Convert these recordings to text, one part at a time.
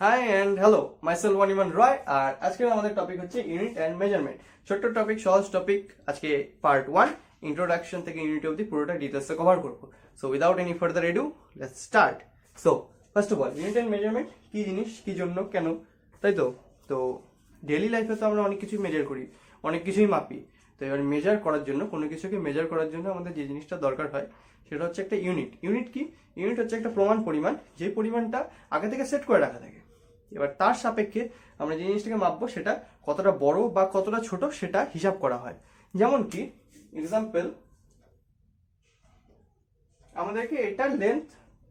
High and hello, myself ওয়ানিমান রয়। আর আজকে আমাদের topic হচ্ছে ইউনিট অ্যান্ড মেজারমেন্ট। ছোট্ট টপিক, সহজ টপিক। আজকে পার্ট 1 ইন্ট্রোডাকশন থেকে ইউনিট অবধি পুরোটা ডিটেলসে কভার করবো। So without any further edu, let's start. So first of all, unit and measurement কি জিনিস, কি জন্য, কেন, তাই তো তো ডেইলি লাইফে তো আমরা অনেক কিছুই মেজার করি, অনেক কিছুই মাপি। তো এবার মেজার করার জন্য, কোনো কিছুকে মেজার করার জন্য আমাদের যে জিনিসটা দরকার হয় সেটা হচ্ছে একটা ইউনিট। ইউনিট কি? ইউনিট হচ্ছে একটা প্রমাণ পরিমাণ, যে পরিমাণটা আগে থেকে সেট করে রাখা থাকে। এবার তার সাপেক্ষে আমরা যে জিনিসটাকে মাপবো সেটা কতটা বড় বা কতটা ছোট সেটা হিসাব করা হয়। যেমন কি এক্সাম্পল, আমাদেরকে এটার লেন্থ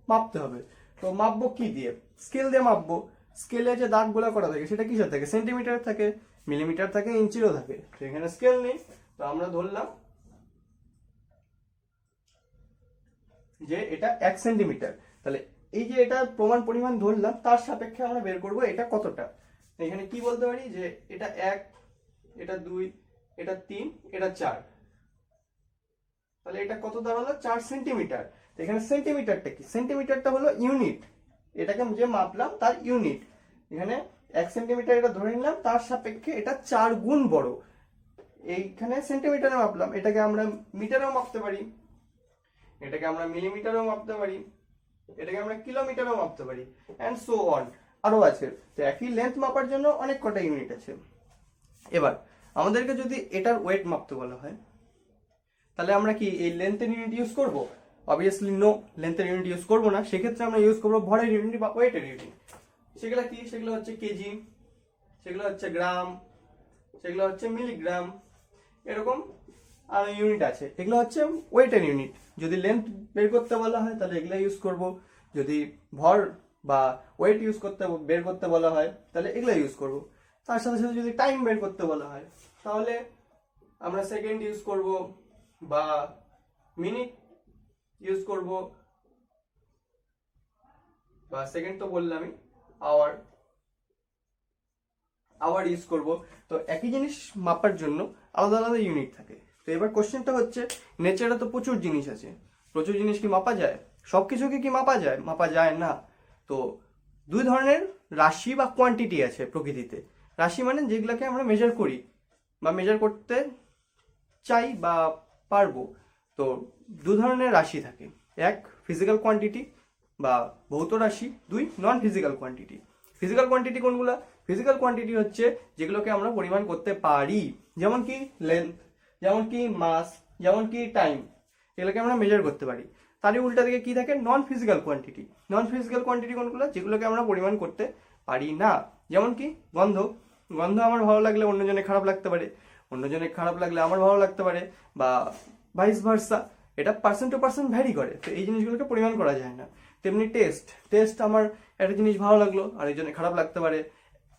মাপতে হবে। তো মাপবো কি দিয়ে? স্কেল দিয়ে মাপবো। স্কেলে যে দাগগুলো করা থাকে সেটা কিসের থাকে? সেন্টিমিটার থাকে, মিলিমিটার থাকে, ইঞ্চিরও থাকে। তো এখানে স্কেল নেই, তো আমরা ধরলাম যে এটা 1 সেন্টিমিটার। তাহলে এই যে এটা প্রমাণ পরিমাণ ধরলাম, তার সাপেক্ষে আমরা বের করব এটা কতটা। এখানে কি বলতে পারি যে এটা 1, এটা 2, এটা 3, এটা 4। তাহলে এটা কত দাঁড়ালো? 4 সেন্টিমিটার। তো এখানে সেন্টিমিটারটা কি? সেন্টিমিটারটা হলো ইউনিট, এটাকে যে মাপলাম তার ইউনিট। এখানে 1 সেন্টিমিটার এটা ধরে নিলাম, তার সাপেক্ষে এটা 4 গুণ বড়। এইখানে সেন্টিমিটারে মাপলাম, এটাকে আমরা মিটারেও মাপতে পারি, এটাকে আমরা মিলিমিটারেও মাপতে পারি, এটাকে আমরা কিলোমিটারেও মাপতে পারি, অ্যান্ড সো অন। আরো আছে। তো একই লেন্থ মাপার জন্য অনেক কটা ইউনিট আছে। এবার আমাদেরকে যদি এটার ওয়েট মাপতে বলা হয়, তাহলে আমরা কি এই লেন্থের ইউনিট ইউজ করব? অবভিয়াসলি নো, লেন্থের ইউনিট ইউজ করব না। সেক্ষেত্রে আমরা ইউজ করবো ভরের ইউনিট বা ওয়েটের ইউনিট। সেগুলো কি? সেগুলো হচ্ছে কেজি, সেগুলো হচ্ছে গ্রাম, সেগুলো হচ্ছে মিলিগ্রাম, এরকম আর ইউনিট আছে। এগুলো হচ্ছে ওয়েটের ইউনিট। যদি লেন্থ বের করতে বলা হয় তাহলে এগুলো ইউজ করব। যদি ভর বা ওয়েট বের করতে বলা হয় তাহলে এগুলো ইউজ করব। তার সাথে সাথে যদি টাইম বের করতে বলা হয় তাহলে আমরা সেকেন্ড ইউজ করব বা মিনিট ইউজ করব, বা সেকেন্ড তো বললামই, আওয়ার আওয়ার ইউজ করব। তো একই জিনিস মাপার জন্য আলাদা আলাদা ইউনিট থাকে। তো এবার কোশ্চেনটা হচ্ছে, নেচারে তো প্রচুর জিনিস আছে, প্রচুর জিনিস কি মাপা যায়? সবকিছুকে কি মাপা যায়? মাপা যায় না। তো দুই ধরনের রাশি বা কোয়ান্টিটি আছে প্রকৃতিতে। রাশি মানে যেগুলোকে আমরা মেজার করি বা মেজার করতে চাই বা পারবো। তো দু ধরনের রাশি থাকে, এক ফিজিক্যাল কোয়ান্টিটি বা ভৌত রাশি, দুই নন ফিজিক্যাল কোয়ান্টিটি। ফিজিক্যাল কোয়ান্টিটি কোনগুলা? ফিজিক্যাল কোয়ান্টিটি হচ্ছে যেগুলোকে আমরা পরিমাণ করতে পারি, যেমন কি লেন্থ, যেমন কি মাস, যেমন কি টাইম, এগুলোকে আমরা মেজার করতে পারি। তারই উল্টা দিকে কি থাকে? নন ফিজিক্যাল কোয়ান্টিটি। নন ফিজিক্যাল কোয়ান্টিটি কোনগুলো? যেগুলোকে আমরা পরিমাণ করতে পারি না। যেমন কি গন্ধ। গন্ধ আমার ভালো লাগলে অন্যজনের খারাপ লাগতে পারে, অন্যজনের খারাপ লাগলে আমার ভালো লাগতে পারে, বা ভাইস ভার্সা। এটা পার্সন টু পার্সন ভ্যারি করে। তো এই জিনিসগুলোকে পরিমাণ করা যায় না। তেমনি টেস্ট। টেস্ট আমার একটা জিনিস ভালো লাগলো, আরেকজনের খারাপ লাগতে পারে।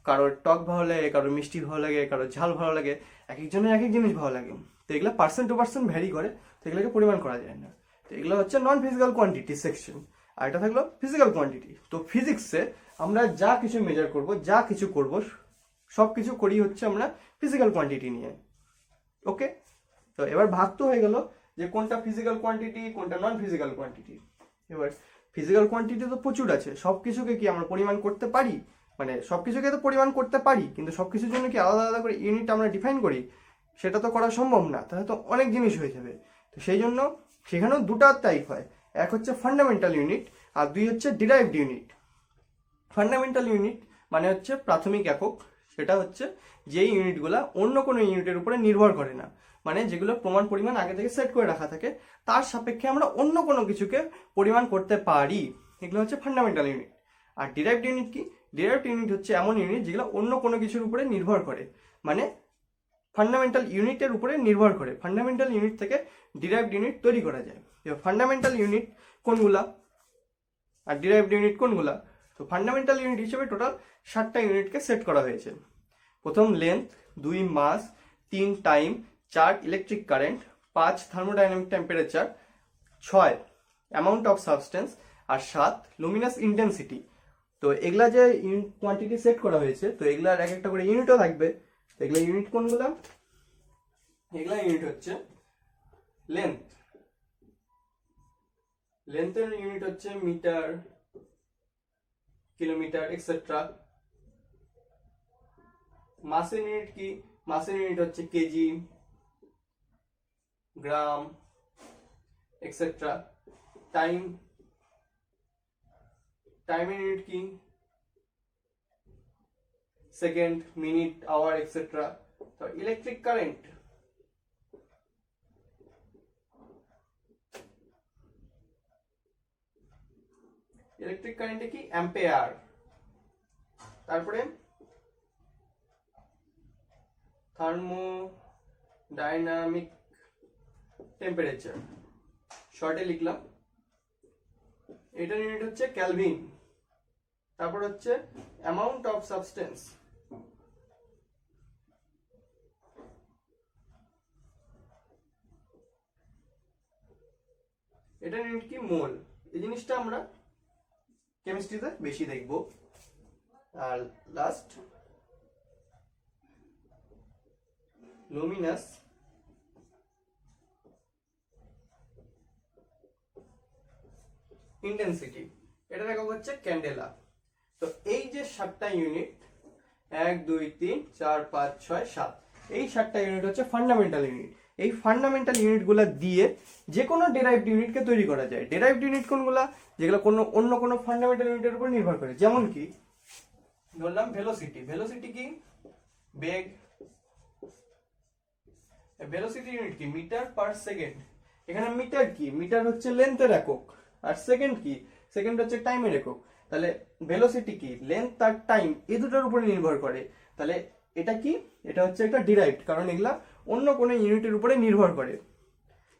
কারোর টক ভালো লাগে, কারোর মিষ্টি ভালো লাগে, কারোর ঝাল ভালো লাগে। এক একজনের এক এক জিনিস ভালো লাগে। তো এগুলো পার্সন টু পার্সন ভ্যারি করে, তো এগুলোকে পরিমাণ করা যায় না। তো এগুলো হচ্ছে নন ফিজিক্যাল কোয়ান্টিটি সেকশন। আর এটা থাকলো ফিজিক্যাল কোয়ান্টিটি। তো ফিজিক্সে আমরা যা কিছু মেজার করব, যা কিছু করব, সব কিছু করি হচ্ছে আমরা ফিজিক্যাল কোয়ান্টিটি নিয়ে। ওকে? তো এবার ভাগ তো হয়ে গেল যে কোনটা ফিজিক্যাল কোয়ান্টিটি, কোনটা নন ফিজিক্যাল কোয়ান্টিটি। এবার ফিজিক্যাল কোয়ান্টিটি তো প্রচুর আছে। সবকিছুকে কি আমরা পরিমাণ করতে পারি? মানে সবকিছুকে তো পরিমাণ করতে পারি, কিন্তু সবকিছুর জন্য কি আলাদা আলাদা করে ইউনিট আমরা ডিফাইন করি? সেটা তো করা সম্ভব না, তাহলে তো অনেক জিনিস হয়ে যাবে। তো সেই জন্য সেখানেও দুটা টাইপ হয়, এক হচ্ছে ফান্ডামেন্টাল ইউনিট আর দুই হচ্ছে ডিরাইভড ইউনিট। ফান্ডামেন্টাল ইউনিট মানে হচ্ছে প্রাথমিক একক। সেটা হচ্ছে যেই ইউনিটগুলা অন্য কোনো ইউনিটের উপরে নির্ভর করে না, মানে যেগুলো প্রমাণ পরিমাণ আগে থেকে সেট করে রাখা থাকে, তার সাপেক্ষে আমরা অন্য কোনো কিছুকে পরিমাণ করতে পারি। এগুলো হচ্ছে ফান্ডামেন্টাল ইউনিট। আর ডিরাইভড ইউনিট কি? ডিরাইভড ইউনিট হচ্ছে এমন ইউনিট যেগুলো অন্য কোনো কিছুর উপরে নির্ভর করে, মানে ফান্ডামেন্টাল ইউনিটের উপরে নির্ভর করে। ফান্ডামেন্টাল ইউনিট থেকে ডিরাইভড ইউনিট তৈরি করা যায়। এবার ফান্ডামেন্টাল ইউনিট কোনগুলা আর ডিরাইভড ইউনিট কোনগুলা? তো ফান্ডামেন্টাল ইউনিট হিসেবে টোটাল 7টা ইউনিটকে সেট করা হয়েছে। প্রথম length, 2 mass, 3 time, 4 electric current, 5 thermodynamic temperature, 6 amount of substance, আর 7 লুমিনাস ইন্টেন্সিটি। তো এগুলা যে কোয়ান্টিটি সেট করা হয়েছে, তো এগুলার এক একটা করে ইউনিটও থাকবে। তো এগুলা ইউনিট কোনগুলা? এগুলা ইউনিট হচ্ছে লেন্থ। লেন্থের ইউনিট হচ্ছে মিটার, কিলোমিটার এক্সেট্রা। মাসের ইউনিট কি? মাসের ইউনিট হচ্ছে কেজি, গ্রাম এক্সেট্রা। টাইম, টাইমের ইউনিট কি? Second, minute, hour etcetera. তো ইলেকট্রিক কারেন্ট, ইলেকট্রিক কারেন্টে কি? অ্যাম্পিয়ার। তারপরে থার্মোডাইনামিক টেম্পারেচার, শর্টে লিখলাম, এটার ইউনিট হচ্ছে কেলভিন। তারপর হচ্ছে অ্যামাউন্ট অফ সাবস্টেন্স, এটার ইউনিট কি? মোল। এই জিনিসটা আমরা কেমিস্ট্রিতে বেশি দেখব। আর লাস্ট লুমিনাস ইন্টেন্সিটি, এটার একক হচ্ছে ক্যান্ডেলা। তো এই যে 7টা ইউনিট, 1 2 3 4 5 6 7, এই 7টা ইউনিট হচ্ছে ফান্ডামেন্টাল ইউনিট। এই ফান্ডামেন্টাল ইউনিটগুলো দিয়ে যে কোনো ডেরাইভড ইউনিটকে তৈরি করা যায়। ডেরাইভড ইউনিট কোনগুলা? যেগুলো অন্য কোনো ফান্ডামেন্টাল ইউনিটের উপর নির্ভর করে। যেমন কি ধরলাম ভেলোসিটি। ভেলোসিটি কি? বেগ। ভেলোসিটি ইউনিট কি? Metre per second. এখানে মিটার কি? মিটার হচ্ছে লেন্থের একক। আর সেকেন্ড কি? সেকেন্ড হচ্ছে টাইমের একক। তাহলে ভেলোসিটি কি? লেন্থ আর টাইম, এই দুটোর উপরে নির্ভর করে। তাহলে এটা কি? এটা হচ্ছে একটা ডিরাইভড, কারণ এগুলা অন্য কোনো ইউনিটের উপরে নির্ভর করে।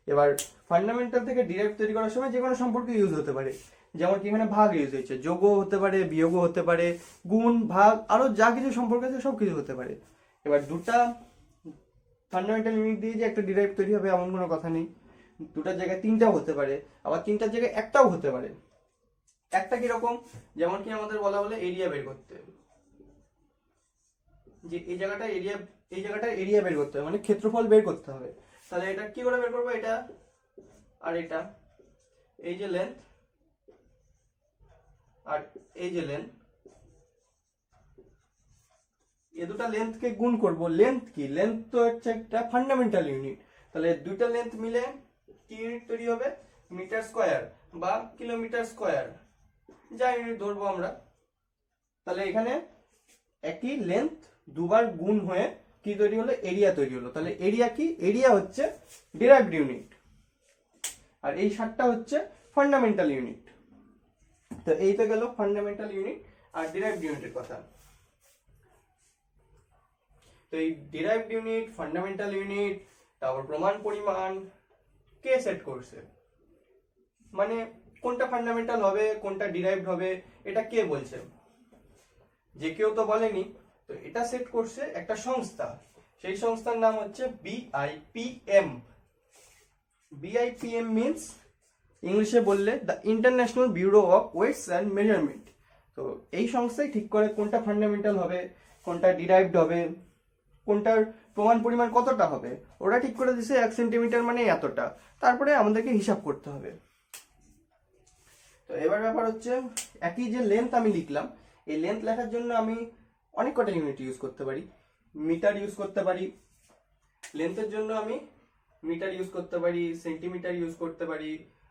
এবার ফান্ডামেন্টাল থেকে ডিরাইভড তৈরি করার সময় যে কোনো সম্পর্ক ইউজ হতে পারে। যেমন কি এখানে ভাগ ইউজ হয়েছে, যোগও হতে পারে, বিয়োগও হতে পারে, গুণ, ভাগ, আরো যা কিছু সম্পর্ক আছে সব কিছু হতে পারে। এবার দুটা ফান্ডামেন্টাল ইউনিট দিয়ে যে একটা ডিরাইভ তৈরি হবে এমন কোনো কথা নেই। দুটার জায়গায় তিনটাও হতে পারে, আবার তিনটার জায়গায় একটাও হতে পারে। একটা কিরকম? যেমন কি আমাদের বলা হলো এরিয়া বের করতে, যে এই জায়গাটার এরিয়া বের করতে হবে, মানে ক্ষেত্রফল বের করতে হবে। তাহলে এটা কি করে বের করবো? এটা আর এটা, এই যে লেন্থ আর এই যে লেন্থ, এই দুটা লেন্থকে গুণ করব। লেন্থ কি? লেন্থ তো হচ্ছে একটা ফান্ডামেন্টাল ইউনিট। তাহলে দুইটা লেন্থ মিলে কি ইউনিট তৈরি হবে? মিটার স্কয়ার বা কিলোমিটার স্কয়ার, যা ইউনিট ধরবো আমরা। তাহলে এখানে একই লেন্থ দুবার গুণ হয়ে কি তৈরি হলো? এরিয়া তৈরি হলো। তাহলে এরিয়া কি? এরিয়া হচ্ছে ডিরাইভড ইউনিট। আর এই 7টা হচ্ছে ফান্ডামেন্টাল ইউনিট। তো এই তো গেল ফান্ডামেন্টাল ইউনিট আর ডিরাইভড ইউনিটের কথা। তো এই ডিরাইভড ইউনিট, ফান্ডামেন্টাল ইউনিট, তারপর প্রমাণ পরিমাণ কে সেট করছে? মানে কোনটা ফান্ডামেন্টাল হবে, কোনটা ডিরাইভড হবে, এটা কে বলছে? যে কেউ তো বলেনি। তো এটা সেট করছে একটা সংস্থা। সেই সংস্থার নাম হচ্ছে BIPM। BIPM মিন্স ইংলিশে বললে the international bureau of weights and measurement. তো এই সংস্থাই ঠিক করে কোনটা ফান্ডামেন্টাল হবে, কোনটা ডিরাইভড হবে, কোনটার প্রমাণ পরিমাণ কতটা হবে। ওরা ঠিক করে দিছে 1 সেন্টিমিটার মানে এতটা। তারপরে আমাদেরকে হিসাব করতে হবে। তো এবার ব্যাপার হচ্ছে, একই যে লেন্থ আমি লিখলাম, এই লেন্থ লেখার জন্য আমি অনেক কটা ইউনিট ইউজ করতে পারি। মিটার ইউজ করতে পারি, লেন্থের জন্য আমি মিটার ইউজ করতে পারি, সেন্টিমিটার ইউজ করতে পারি,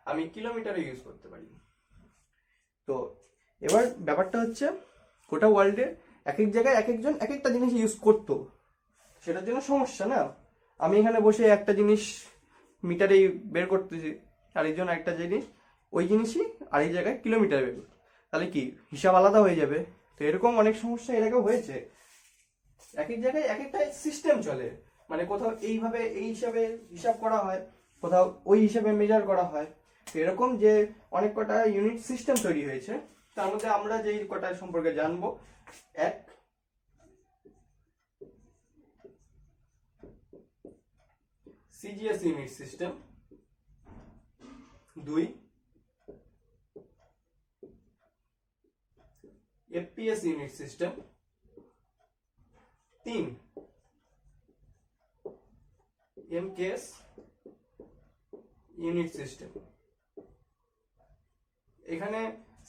আমি কিলোমিটারও ইউজ করতে পারি। তো এবার ব্যাপারটা হচ্ছে, গোটা ওয়ার্ল্ডে এক এক জায়গায় এক একজন এক একটা জিনিস ইউজ করতো, সেটার জন্য সমস্যা না। আমি এখানে বসে একটা জিনিস মিটারে বের করতেছি, আরেকজন একটা জিনিস ওই জিনিসই আরেক জায়গায় কিলোমিটার বের করতো, তাহলে কি হিসাব আলাদা হয়ে যাবে। তো এরকম অনেক সমস্যা এর আগেও হয়েছে। এক এক জায়গায় এক একটা সিস্টেম চলে, মানে কোথাও এইভাবে এই হিসাবে হিসাব করা হয়, কোথাও ওই হিসাবে মেজার করা হয়। তো এরকম যে অনেক কটা ইউনিট সিস্টেম তৈরি হয়েছে, তার মধ্যে আমরা যেই কটা সম্পর্কে জানবো, এক CGS unit system, 2 FPS unit system, 3 MKS unit system. এখানে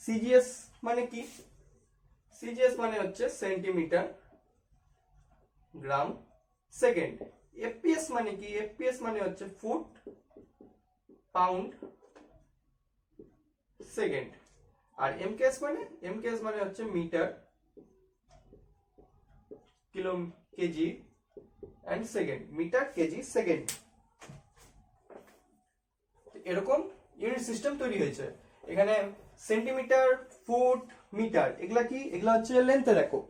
CGS মানে কি? সিজিএস মানে হচ্ছে সেন্টিমিটার গ্রাম সেকেন্ড। এফপিএস মানে কি? এফপিএস মানে হচ্ছে ফুট পাউন্ড সেকেন্ড। আর এমকেএস মানে হচ্ছে metre kilo KG and second, metre KG second. এরকম ইউনিট সিস্টেম তৈরি হয়েছে। এখানে সেন্টিমিটার ফুট মিটার এগুলা কি? এগুলা হচ্ছে লেন্থের একক।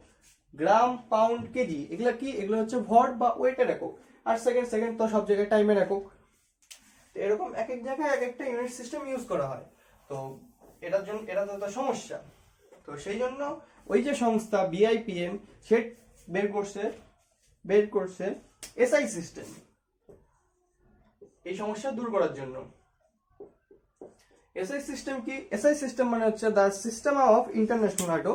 গ্রাম পাউন্ড কেজি এগুলা কি? এগুলো হচ্ছে ভর বা ওয়েটের একক। আর সেকেন্ড তো সব জায়গায় টাইমের একক। তো এরকম এক এক জায়গায় এক একটা ইউনিট সিস্টেম ইউজ করা হয়। তো এটার জন্য এটা তো একটা সমস্যা। তো সেই জন্য ওই যে সংস্থা বিআইপিএম সে বের করছে এসআই সিস্টেম, এই সমস্যা দূর করার জন্য। এসআই সিস্টেম কি? এসআই সিস্টেম মানে হচ্ছে দ্য সিস্টেম অফ ইন্টারন্যাশনাল আটো,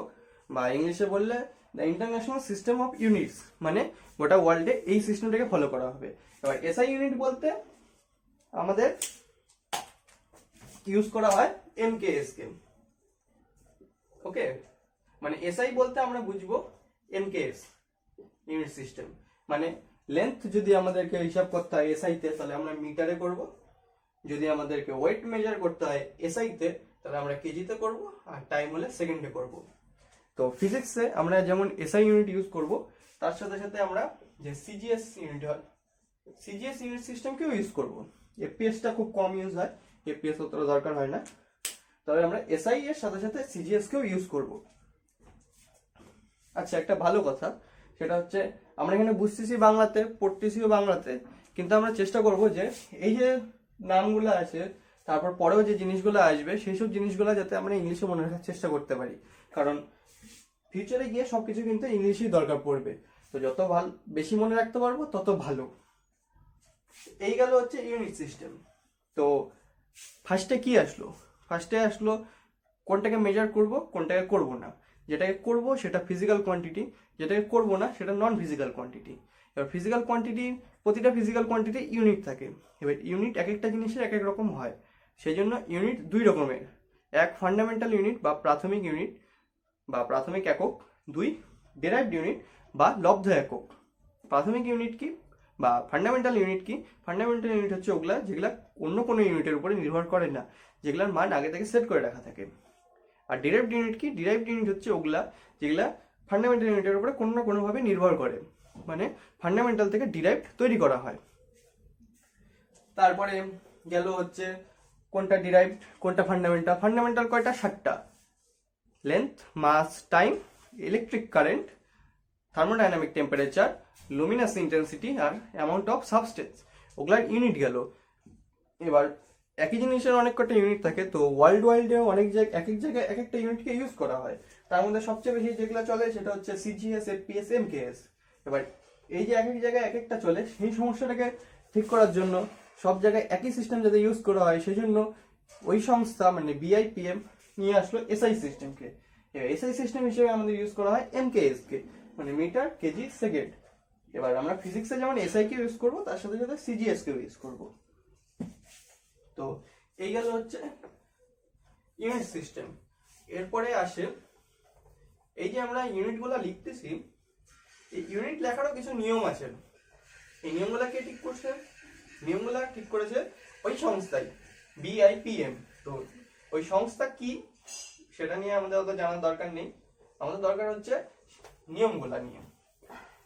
বা ইংলিশে বললে the international system of units, মানে গোটা ওয়ার্ল্ডে এই সিস্টেমটাকে ফলো করা হবে। এবার এসআই ইউনিট বলতে আমাদের ইউজ করা হয় এমকেএস কে। ওকে, মানে এসআই বলতে আমরা বুঝবো এমকেএস ইউনিট সিস্টেম। মানে লেন্থ যদি আমাদেরকে হিসাব করতে হয় এসআই তে, তাহলে আমরা মিটারে করব। যদি আমাদেরকে ওয়েট মেজার করতে হয় এসআই তে, তাহলে আমরা কেজিতে করব। আর টাইম হলে সেকেন্ডে করব। তো ফিজিক্সে আমরা যেমন এসআই ইউনিট ইউজ করব, তার সাথে সাথে আমরা যে সিজিএস ইউনিট হয় সিজিএস ইউনিট সিস্টেমকেও ইউজ করব। এফপিএসটা খুব কম ইউজ হয়, এফপিএস অতটা দরকার হয় না। তবে আমরা এসআই এর সাথে সাথে সিজিএস কেও ইউজ করব। আচ্ছা, একটা ভালো কথা সেটা হচ্ছে আমরা এখানে বুঝতেছি বাংলাতে, পড়তেছিও বাংলাতে, কিন্তু আমরা চেষ্টা করব যে এই যে নামগুলো আছে তারপর পরেও যে জিনিসগুলো আসবে সেই সব জিনিসগুলো যাতে আমরা ইংলিশে মনে রাখার চেষ্টা করতে পারি, কারণ ফিউচারে গিয়ে সবকিছু কিন্তু ইংলিশই দরকার পড়বে। তো যত বেশি মনে রাখতে পারবো তত ভালো। এই গেল হচ্ছে ইউনিট সিস্টেম। তো ফার্স্টে কি আসলো? ফার্স্টে আসলো কোনটাকে মেজার করব, কোনটাকে করব না। যেটাকে করব সেটা ফিজিক্যাল কোয়ান্টিটি, যেটাকে করব না সেটা নন ফিজিক্যাল কোয়ান্টিটি। এবার ফিজিক্যাল কোয়ান্টিটি, প্রতিটা ফিজিক্যাল কোয়ান্টিটি ইউনিট থাকে। এবার ইউনিট এক একটা জিনিসের এক এক রকম হয়। সেই জন্য ইউনিট দুই রকমের, এক ফান্ডামেন্টাল ইউনিট বা প্রাথমিক ইউনিট বা প্রাথমিক একক, দুই ডেরাইভড ইউনিট বা লব্ধ একক। প্রাথমিক ইউনিট কি বা ফান্ডামেন্টাল ইউনিট কি? ফান্ডামেন্টাল ইউনিট হচ্ছে ওগুলা যেগুলা অন্য কোনো ইউনিটের উপরে নির্ভর করে না, যেগুলার মান আগে থেকে সেট করে রাখা থাকে। আর ডিরাইভড ইউনিট কি? ডিরাইভড ইউনিট হচ্ছে ওগুলা যেগুলা ফান্ডামেন্টাল ইউনিটের উপরে কোনো না কোনোভাবে নির্ভর করে, মানে ফান্ডামেন্টাল থেকে ডিরাইভড তৈরি করা হয়। তারপরে গেল হচ্ছে কোনটা ডিরাইভড কোনটা ফান্ডামেন্টাল। ফান্ডামেন্টাল কয়টা? 7টা। Length, mass, time, electric current, thermodynamic temperature, luminous intensity আর অ্যামাউন্ট অফ সাবস্টেন্স, ওগুলার ইউনিট গেল। এবার একই জিনিসের অনেক কটা ইউনিট থাকে, তো ওয়ার্ল্ড ওয়াইডে অনেক জায়গায় এক এক জায়গায় এক একটা ইউনিটকে ইউজ করা হয়। তার মধ্যে সবচেয়ে বেশি যেগুলো চলে সেটা হচ্ছে সিজিএস, এফপিএস, এমকেএস। এবার এই যে এক এক জায়গায় এক একটা চলে, সেই সমস্যাটাকে ঠিক করার জন্য সব জায়গায় একই সিস্টেম যাতে ইউজ করা হয় সেই জন্য ওই সংস্থা মানে বিআইপিএম নিয়ে আসলো এসআই সিস্টেমকে। এসআই সিস্টেম হিসেবে আমাদের ইউজ করা হয় এমকেএস কে, মানে মিটার কেজি সেকেন্ড। এবার আমরা ফিজিক্সে যেমন এসআই কে ইউজ করবো, তার সাথে সাথে সিজিএস কেও ইউজ করবো। তো এই গেল হচ্ছে ইউনিট সিস্টেম। এরপরে আসে এই যে আমরা ইউনিটগুলো লিখতেছি, এই ইউনিট লেখারও কিছু নিয়ম আছে। এই নিয়মগুলো কে ঠিক করছে? নিয়মগুলো ঠিক করেছে ওই সংস্থাই, বিআইপিএম। তো ওই সংস্থা কি সেটা নিয়ে আমাদের অত জানার দরকার নেই, আমাদের দরকার হচ্ছে নিয়মগুলা নিয়ে।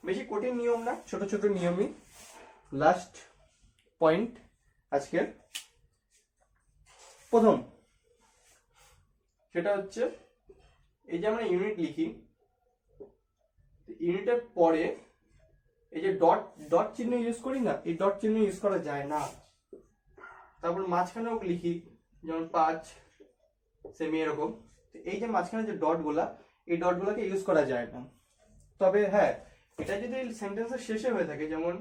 বেশি কঠিন নিয়ম না, ছোট ছোট নিয়মই। লাস্ট পয়েন্ট আজকের প্রথম, সেটা হচ্ছে এই যে আমরা ইউনিট লিখি, ইউনিটের পরে এই যে ডট ডট চিহ্ন ইউজ করি না, এই ডট চিহ্ন ইউজ করা যায় না। তারপর মাঝখানেও লিখি যেমন 5 সেমি এরকম। এই যে মাঝখানে যে ডট গুলা, এই ডট গুলাকে ইউজ করা যায় না। তবে হ্যাঁ, এটা যদি সেন্টেন্সের শেষে হয়ে থাকে যেমন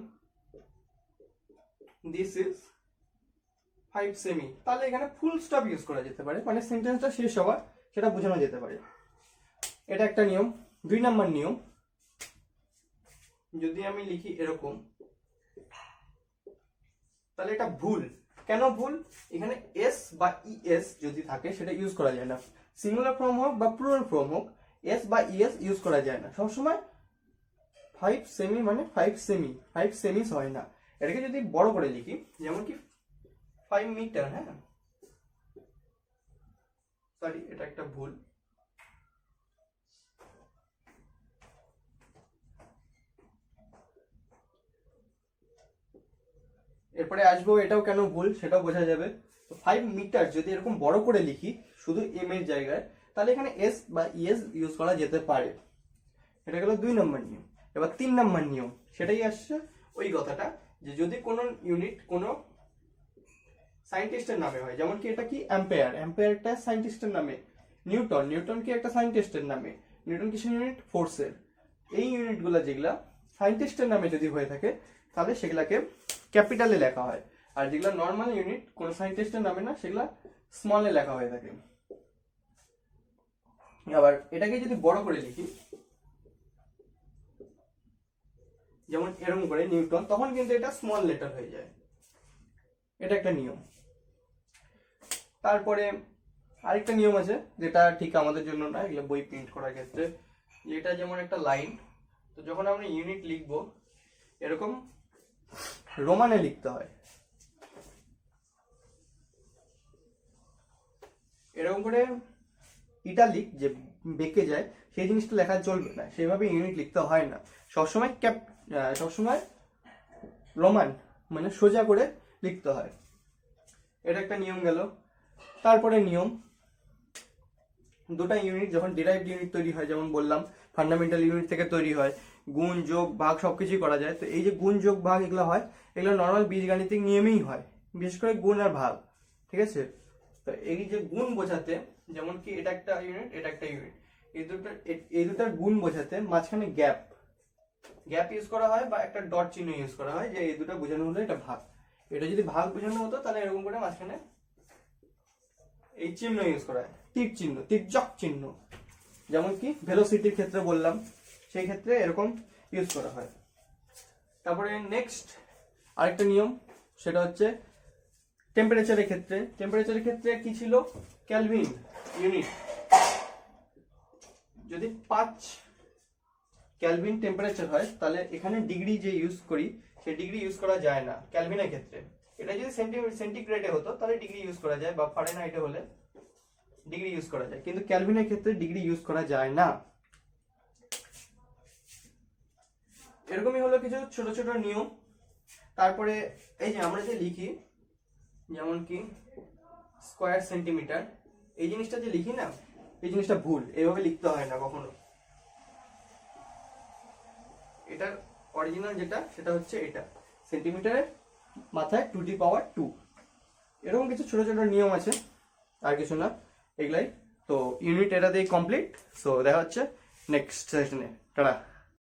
দিস ইজ 5 সেমি, তাহলে এখানে ফুল স্টপ ইউজ করা যেতে পারে, মানে সেন্টেন্সটা শেষ হওয়া সেটা বোঝানো যেতে পারে। এটা একটা নিয়ম। 2 নাম্বার নিয়ম, যদি আমি লিখি এরকম তাহলে এটা ভুল। কেন ভুল? এখানে এস বা ইএস যদি থাকে সেটা ইউজ করা যায় না। সিঙ্গুলার ফর্ম হোক বা প্লুরাল ফর্ম হোক, এস বা ইএস ইউজ করা যায় না, সবসময় 5 সেমি মানে 5 সেমিস হয় না। এটাকে যদি বড় করে লিখি, যেমন কি 5 মিটার, হ্যাঁ সরি এটা একটা ভুল, এরপরে আসবো এটাও কেন ভুল সেটাও বোঝা যাবে। তো 5 মিটার যদি এরকম বড় করে লিখি শুধু এম এর জায়গায়, তাহলে এখানে এস বা ইএস ইউজ করা যেতে পারে। এটা গেল 2 নম্বর নিয়ম। এবার 3 নম্বর নিয়ম, সেটাই আসছে ওই কথাটা, যে যদি কোনো ইউনিট কোনো সায়েন্টিস্টের নামে হয়, যেমন কি এটা কি অ্যাম্পেয়ার, অ্যাম্পেয়ারটা সায়েন্টিস্টের নামে, নিউটন কি একটা সায়েন্টিস্টের নামে, নিউটন কিসের ইউনিট, ফোর্সের। এই ইউনিটগুলো যেগুলা সায়েন্টিস্টের নামে যদি হয়ে থাকে তাহলে সেগুলাকে ক্যাপিটালে লেখা হয়, আর যেগুলা নর্মাল ইউনিট কোনো সায়েন্টিস্টের নামে না সেগুলা স্মলে লেখা হয়ে থাকে। আবার এটাকে যদি বড় করে লিখি, যেমন এরকম করে নিউটন, তখন কিন্তু এটা স্মল লেটার হয়ে যায়, এটা একটা নিয়ম। তারপরে আরেকটা নিয়ম আছে যেটা ঠিক আমাদের জন্য না, এগুলো বই প্রিন্ট করার ক্ষেত্রে, যেটা যেমন একটা লাইন, তো যখন আমরা ইউনিট লিখবো এরকম রোমানে লিখতে হয়, এরকম করে ইটালিক যে বেঁকে যায় সেই জিনিসটা লেখা চলবে না, সেভাবে ইউনিট লিখতে হয় না, সবসময় সবসময় রোমান মানে সোজা করে লিখতে হয়, এটা একটা নিয়ম গেল। তারপরে নিয়ম, দুটো ইউনিট যখন ডিরাইভড ইউনিট তৈরি হয়, যেমন বললাম ফান্ডামেন্টাল ইউনিট থেকে তৈরি হয়, গুণ যোগ ভাগ সবকিছুই করা যায়। তো এই যে গুণ যোগ ভাগ এগুলো হয়, এগুলো নর্মাল বীজগাণিতিক নিয়মেই হয়, বিশেষ করে গুণ আর ভাগ, ঠিক আছে। তো এই যে গুণ বোঝাতে, যেমন কি এটা একটা ইউনিট এটা একটা ইউনিট, এই দুটার গুণ বোঝাতে মাঝখানে গ্যাপ ইউজ করা হয়, বা একটা ডট চিহ্ন ইউজ করা হয়, যে এই দুটো বোঝানো হলো এটা ভাগ। এটা যদি ভাগ বোঝানো হতো তাহলে এরকম করে মাঝখানে এই চিহ্ন ইউজ করা হয়, তীর চিহ্ন, তির্যক চিহ্ন, যেমন কি ভেলোসিটির ক্ষেত্রে বললাম, সেই ক্ষেত্রে এরকম ইউজ করা হয়। তারপরে নেক্সট আরেকটা নিয়ম, সেটা হচ্ছে টেম্পারেচারের ক্ষেত্রে কি ছিল, কেলভিন ইউনিট, যদি 5 কেলভিন টেম্পারেচার হয় তাহলে এখানে ডিগ্রি যে ইউজ করি সেই ডিগ্রি ইউজ করা যায় না কেলভিনের ক্ষেত্রে। এটা যদি সেন্টিগ্রেডে হতো তাহলে ডিগ্রি ইউজ করা যায়, বা ফারেনহাইটে হলে ডিগ্রি ইউজ করা যায়, কিন্তু কেলভিনের ক্ষেত্রে ডিগ্রি ইউজ করা যায় না। এরকমই হলো কিছু ছোট ছোট নিয়ম। তারপরে এই যে আমরা যে লিখি, যেমন কি স্কয়ার সেন্টিমিটার, এই জিনিসটা যে লিখি না, এই জিনিসটা ভুল, এইভাবে লিখতে হয় না কখনো। এটার অরিজিনাল যেটা সেটা হচ্ছে এটা, সেন্টিমিটারের মাথায় 2^2। এরকম কিছু ছোট ছোট নিয়ম আছে, আর কিছু না, এগুলাই। তো ইউনিট এটা দিয়ে কমপ্লিট। সো দেখা হচ্ছে নেক্সট সেশনে, টাটা।